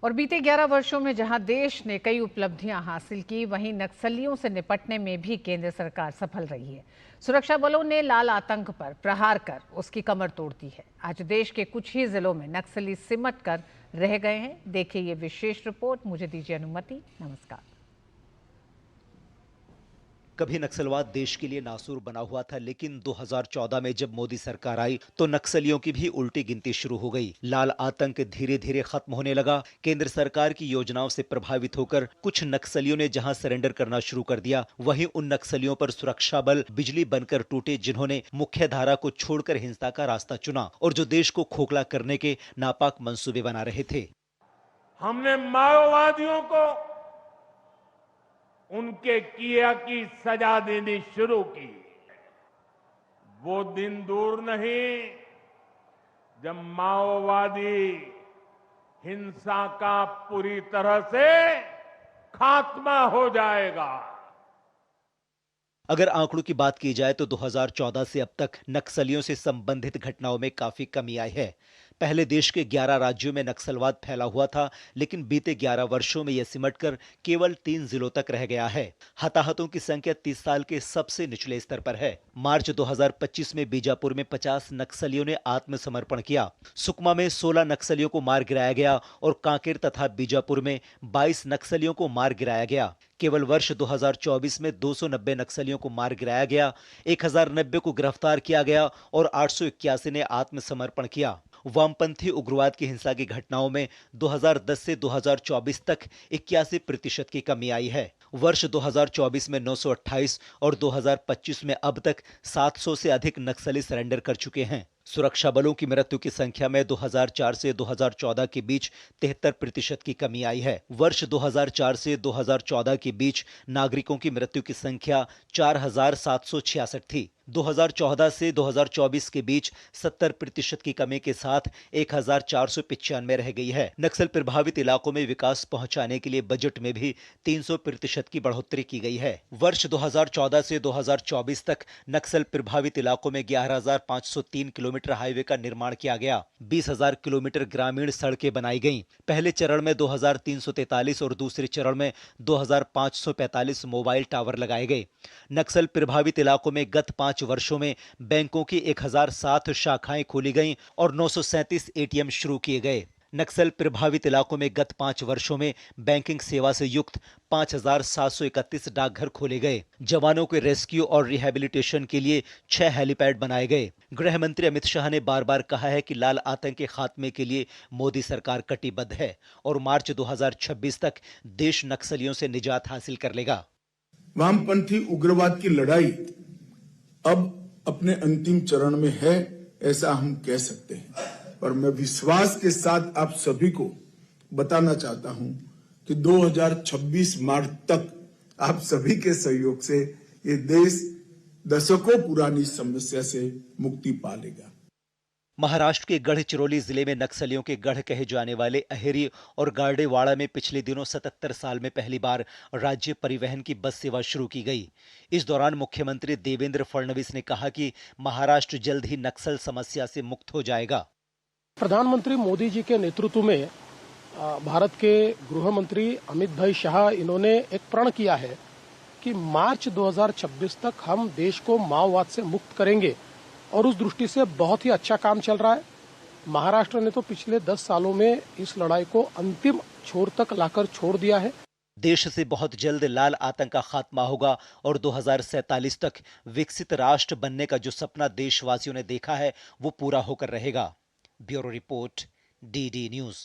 और बीते 11 वर्षों में जहां देश ने कई उपलब्धियां हासिल की, वहीं नक्सलियों से निपटने में भी केंद्र सरकार सफल रही है। सुरक्षा बलों ने लाल आतंक पर प्रहार कर उसकी कमर तोड़ दी है। आज देश के कुछ ही जिलों में नक्सली सिमट कर रह गए हैं। देखिए ये विशेष रिपोर्ट। मुझे दीजिए अनुमति। नमस्कार। कभी नक्सलवाद देश के लिए नासूर बना हुआ था, लेकिन 2014 में जब मोदी सरकार आई तो नक्सलियों की भी उल्टी गिनती शुरू हो गई। लाल आतंक धीरे धीरे खत्म होने लगा। केंद्र सरकार की योजनाओं से प्रभावित होकर कुछ नक्सलियों ने जहां सरेंडर करना शुरू कर दिया, वहीं उन नक्सलियों पर सुरक्षा बल बिजली बनकर टूटे जिन्होंने मुख्य धारा को छोड़कर हिंसा का रास्ता चुना और जो देश को खोखला करने के नापाक मंसूबे बना रहे थे। हमने माओवादियों को उनके किया की सजा देनी शुरू की। वो दिन दूर नहीं जब माओवादी हिंसा का पूरी तरह से खात्मा हो जाएगा। अगर आंकड़ों की बात की जाए तो 2014 से अब तक नक्सलियों से संबंधित घटनाओं में काफी कमी आई है। पहले देश के 11 राज्यों में नक्सलवाद फैला हुआ था, लेकिन बीते 11 वर्षों में यह सिमटकर केवल 3 जिलों तक रह गया है। हताहतों की संख्या 30 साल के सबसे निचले स्तर पर है। मार्च 2025 में बीजापुर में 50 नक्सलियों ने आत्मसमर्पण किया। सुकमा में 16 नक्सलियों को मार गिराया गया और कांकेर तथा बीजापुर में 22 नक्सलियों को मार गिराया गया। केवल वर्ष 2024 में 290 नक्सलियों को मार गिराया गया, 1090 को गिरफ्तार किया गया और 881 ने आत्मसमर्पण किया। वामपंथी उग्रवाद की हिंसा की घटनाओं में 2010 से 2024 तक 81% की कमी आई है। वर्ष 2024 में 928 और 2025 में अब तक 700 से अधिक नक्सली सरेंडर कर चुके हैं। सुरक्षा बलों की मृत्यु की संख्या में 2004 से 2014 के बीच 73% की कमी आई है। वर्ष 2004 से 2014 के बीच नागरिकों की मृत्यु की संख्या 4766 थी। 2014 से 2024 के बीच 70% की कमी के साथ 1495 रह गई है। नक्सल प्रभावित इलाकों में विकास पहुंचाने के लिए बजट में भी 300% की बढ़ोतरी की गई है। वर्ष 2014 से 2024 तक नक्सल प्रभावित इलाकों में 11,503 किलोमीटर हाईवे का निर्माण किया गया। 20,000 किलोमीटर ग्रामीण सड़कें बनाई गईं। पहले चरण में 2,343 और दूसरे चरण में 2,545 मोबाइल टावर लगाए गए। नक्सल प्रभावित इलाकों में गत 5 वर्षों में बैंकों की 1007 शाखाएं खोली गईं और 937 एटीएम शुरू किए गए। नक्सल प्रभावित इलाकों में गत 5 वर्षों में बैंकिंग सेवा से युक्त 5,731 डाकघर खोले गए। जवानों के रेस्क्यू और रिहैबिलिटेशन के लिए 6 हेलीपैड बनाए गए। गृह मंत्री अमित शाह ने बार बार कहा है कि लाल आतंक के खात्मे के लिए मोदी सरकार कटिबद्ध है और मार्च 2026 तक देश नक्सलियों से निजात हासिल कर लेगा। वामपंथी उग्रवाद की लड़ाई अब अपने अंतिम चरण में है, ऐसा हम कह सकते हैं। और मैं विश्वास के साथ आप सभी को बताना चाहता हूं कि 2026 मार्च तक आप सभी के सहयोग से ये देश दशकों पुरानी समस्या से मुक्ति पा लेगा। महाराष्ट्र के गढ़चिरौली जिले में नक्सलियों के गढ़ कहे जाने वाले अहेरी और गार्डेवाड़ा में पिछले दिनों 77 साल में पहली बार राज्य परिवहन की बस सेवा शुरू की गई। इस दौरान मुख्यमंत्री देवेंद्र फडणवीस ने कहा कि महाराष्ट्र जल्द ही नक्सल समस्या से मुक्त हो जाएगा। प्रधानमंत्री मोदी जी के नेतृत्व में भारत के गृह मंत्री अमित भाई शाह इन्होंने एक प्रण किया है कि मार्च 2026 तक हम देश को माओवाद से मुक्त करेंगे और उस दृष्टि से बहुत ही अच्छा काम चल रहा है। महाराष्ट्र ने तो पिछले 10 सालों में इस लड़ाई को अंतिम छोर तक लाकर छोड़ दिया है। देश से बहुत जल्द लाल आतंक का खात्मा होगा और 2047 तक विकसित राष्ट्र बनने का जो सपना देशवासियों ने देखा है वो पूरा होकर रहेगा। Bureau report, DD news.